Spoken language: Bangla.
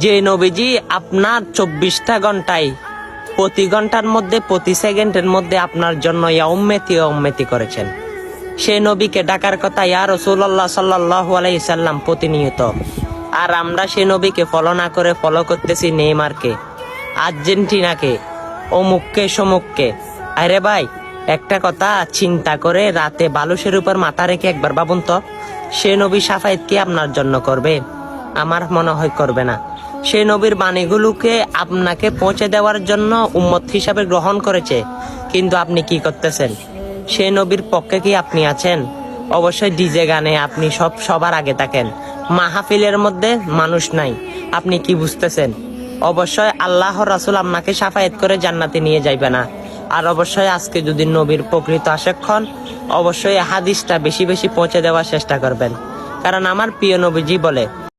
যে নবীজি আপনার 24টা ঘন্টায় প্রতি ঘন্টার মধ্যে প্রতি সেকেন্ডের মধ্যে আপনার জন্য ইয়া উম্মতি করেছেন, সেই নবীকে ডাকার কথা ইয়া রাসূলুল্লাহ সাল্লাল্লাহু আলাইহি সাল্লাম প্রতিনিয়ত। আর আমরা সেই নবীকে ফলো না করে ফলো করতেছি নেইমারকে, আর্জেন্টিনাকে, অমুককে সমুককে। আরে ভাই, একটা কথা চিন্তা করে রাতে বালুশের উপর মাথা রেখে একবার ভাবুন তো, সে নবী শাফায়াত কি আপনার জন্য করবে? আমার মনে হয় করবে না। সেই নবীর বাণীগুলোকে আপনাকে পৌঁছে দেওয়ার জন্য উম্মত হিসাবে গ্রহণ করেছে, কিন্তু আপনি কি করতেছেন? সেই নবীর পক্ষে কি আপনি আছেন? অবশ্যই ডিজে গানে আপনি সবার আগে থাকেন, মাহফিলের মধ্যে মানুষ নাই, আপনি কি বুঝতেছেন? অবশ্যই আল্লাহ রাসূল আপনাকে শাফায়াত করে জান্নাতে নিয়ে যাইবে না। আর অবশ্যই আজকে যদি নবীর প্রকৃত আশিক হন, অবশ্যই হাদিসটা বেশি বেশি পৌঁছে দেওয়ার চেষ্টা করবেন, কারণ আমার প্রিয় নবীজি বলে